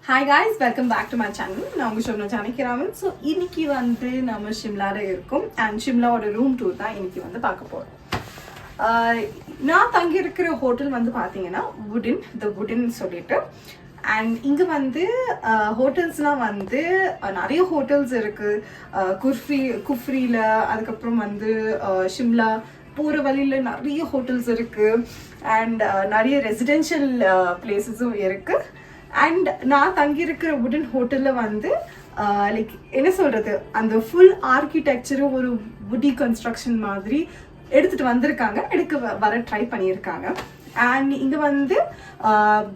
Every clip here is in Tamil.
Hi guys, welcome back to my channel. நான் உங்க ஷோனா ஜானகிராமன். ஸோ இன்னைக்கு வந்து நம்ம ஷிம்லாவில் இருக்கோம் அண்ட் ஷிம்லாவோட ரூம் டூர் தான் இன்னைக்கு வந்து பார்க்க போகிறோம். நான் தங்கி இருக்கிற ஹோட்டல் வந்து பார்த்தீங்கன்னா வுடன் சொல்லிட்டு அண்ட் இங்கே வந்து ஹோட்டல்ஸ்லாம் வந்து நிறைய ஹோட்டல்ஸ் இருக்குது. குஃப்ரியில் அதுக்கப்புறம் வந்து ஷிம்லா போகிற வழியில் நிறைய ஹோட்டல்ஸ் இருக்குது அண்ட் நிறைய ரெசிடென்ஷியல் பிளேஸஸும் இருக்குது. அண்ட் நான் தங்கியிருக்கிற வுடன் ஹோட்டலில் வந்து லைக் என்ன சொல்கிறது, அந்த ஃபுல் ஆர்கிடெக்சரும் ஒரு வுடி கன்ஸ்ட்ரக்ஷன் மாதிரி எடுத்துகிட்டு வந்திருக்காங்க, வர ட்ரை பண்ணியிருக்காங்க. அண்ட் இங்கே வந்து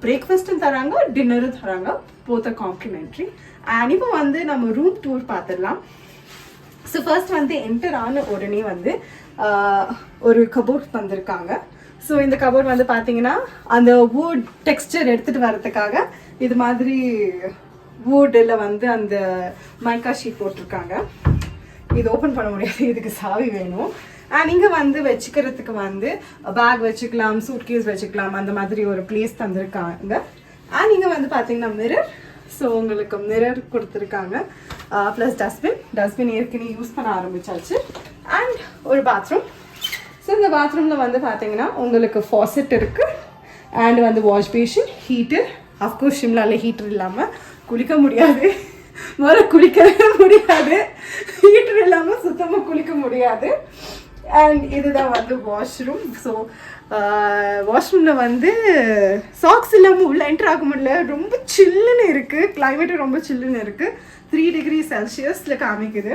பிரேக்ஃபாஸ்ட்டும் தராங்க, டின்னரும் தராங்க, போத்த காம்ப்ளிமெண்ட்ரி. அண்ட் இப்போ வந்து நம்ம ரூம் டூர் பார்த்துடலாம். ஸோ ஃபர்ஸ்ட் வந்து என்டர் ஆன உடனே வந்து ஒரு கபோர்ட் வந்திருக்காங்க. ஸோ இந்த கபோர்ட் வந்து பார்த்தீங்கன்னா அந்த வுட் டெக்ஸ்டர் எடுத்துகிட்டு வர்றதுக்காக இது மாதிரி வுட்டில் வந்து அந்த மைக்கா ஷீட் போட்டிருக்காங்க. இது ஓப்பன் பண்ண முடியாது, இதுக்கு சாவி வேணும். அண்ட் இங்கே வந்து வச்சுக்கிறதுக்கு வந்து பேக் வச்சுக்கலாம், சூட்கேஸ் வச்சுக்கலாம், அந்த மாதிரி ஒரு பிளேஸ் தந்திருக்காங்க. அண்ட் இங்கே வந்து பார்த்தீங்கன்னா மிரர். ஸோ உங்களுக்கு மிரர் கொடுத்துருக்காங்க, ப்ளஸ் டஸ்ட்பின் ஏற்கனவே யூஸ் பண்ண ஆரம்பிச்சாச்சு. அண்ட் ஒரு பாத்ரூம். ஸோ இந்த பாத்ரூமில் வந்து பார்த்தீங்கன்னா உங்களுக்கு ஃபாசெட் இருக்குது அண்ட் வந்து வாஷ் பேஷன், ஹீட்டர். அஃப்கோர்ஸ் ஷிம்லாவில் ஹீட்டர் இல்லாமல் குளிக்க முடியாது, குளிக்கவே முடியாது, ஹீட்டர் இல்லாமல் சுத்தமாக குளிக்க முடியாது. அண்ட் இதுதான் வந்து வாஷ்ரூம். ஸோ வாஷ்ரூமில் வந்து சாக்ஸ் இல்லாமல் உள்ள என்டர் ஆக முடியல, ரொம்ப சில்லுன்னு இருக்குது, கிளைமேட்டும் ரொம்ப சில்லுன்னு இருக்குது. 3 டிகிரி செல்சியஸில் காமிக்குது.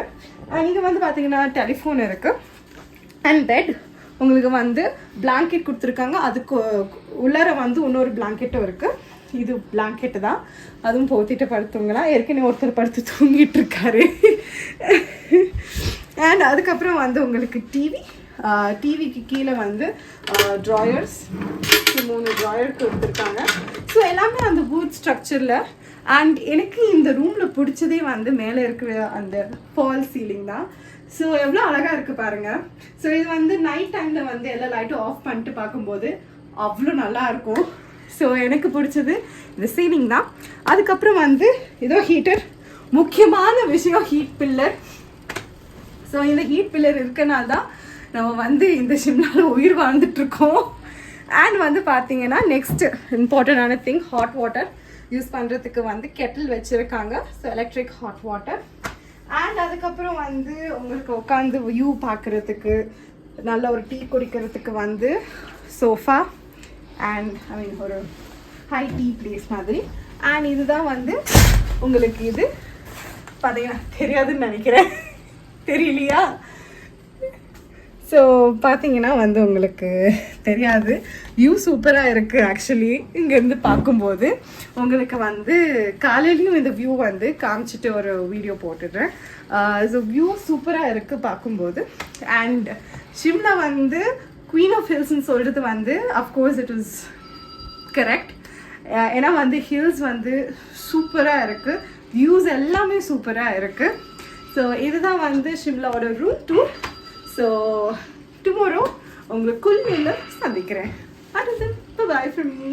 அண்ட் இங்கே வந்து பார்த்தீங்கன்னா டெலிஃபோன் இருக்குது அண்ட் பெட். உங்களுக்கு வந்து பிளாங்கெட் கொடுத்துருக்காங்க, அதுக்கு உள்ளார வந்து இன்னொரு பிளாங்கெட்டும் இருக்குது. இது பிளாங்கெட்டு தான், அதுவும் போத்திட்டு படுத்துங்களாம். ஏற்கனவே ஒருத்தர் படுத்து தூங்கிட்டு இருக்காரு. அண்ட் அதுக்கப்புறம் வந்து உங்களுக்கு டிவிக்கு கீழே வந்து ட்ராயர்ஸ், 3 ட்ராயர் கொடுத்துருக்காங்க. ஸோ எல்லாமே அந்த வுட் ஸ்ட்ரக்சரில். அண்ட் எனக்கு இந்த ரூமில் பிடிச்சதே வந்து மேலே இருக்கிற அந்த ஃபால் சீலிங் தான். ஸோ எவ்வளோ அழகாக இருக்குது பாருங்கள். ஸோ இது வந்து நைட் டைமில் வந்து எல்லா லைட்டும் ஆஃப் பண்ணிட்டு பார்க்கும்போது அவ்வளோ நல்லா இருக்கும். ஸோ எனக்கு பிடிச்சது இந்த சீலிங் தான். அதுக்கப்புறம் வந்து இதோ ஹீட்டர், முக்கியமான விஷயம் ஹீட் பில்லர். ஸோ இந்த ஹீட் பில்லர் இருக்கனால தான் நம்ம வந்து இந்த ஷிம்லாவில் உயிர் வாழ்ந்துட்டுருக்கோம். அண்ட் வந்து பார்த்தீங்கன்னா நெக்ஸ்ட் இம்பார்ட்டண்டான திங், ஹாட் வாட்டர் யூஸ் பண்ணுறதுக்கு வந்து கெட்டில் வச்சுருக்காங்க. So electric hot water. And அதுக்கப்புறம் வந்து உங்களுக்கு உட்காந்து வியூ பார்க்குறதுக்கு, நல்ல ஒரு டீ குடிக்கிறதுக்கு வந்து சோஃபா அண்ட் ஒரு ஹை டீ பிளேஸ் மாதிரி. அண்ட் இதுதான் வந்து உங்களுக்கு இது பார்த்தீங்கன்னா தெரியாதுன்னு நினைக்கிறேன், தெரியலையா? ஸோ பார்த்தீங்கன்னா வந்து உங்களுக்கு தெரியாது, வியூ சூப்பராக இருக்குது. ஆக்சுவலி இங்கேருந்து பார்க்கும்போது உங்களுக்கு வந்து காலையிலையும் இந்த வியூ வந்து காமிச்சிட்டு ஒரு வீடியோ போட்டுடுறேன். ஸோ வியூ சூப்பராக இருக்குது பார்க்கும்போது. அண்ட் ஷிம்லா வந்து குவீன் ஆஃப் ஹில்ஸ்ன்னு சொல்கிறது வந்து அஃப்கோர்ஸ் இட் இஸ் கரெக்ட். ஏன்னா வந்து ஹில்ஸ் வந்து சூப்பராக இருக்குது, வியூஸ் எல்லாமே சூப்பராக இருக்குது. ஸோ இதுதான் வந்து ஷிம்லாவோட ரூம் டூர். ஸோ டுமாரோ உங்களுக்கு குல்மியில் சந்திக்கிறேன். Bye from me.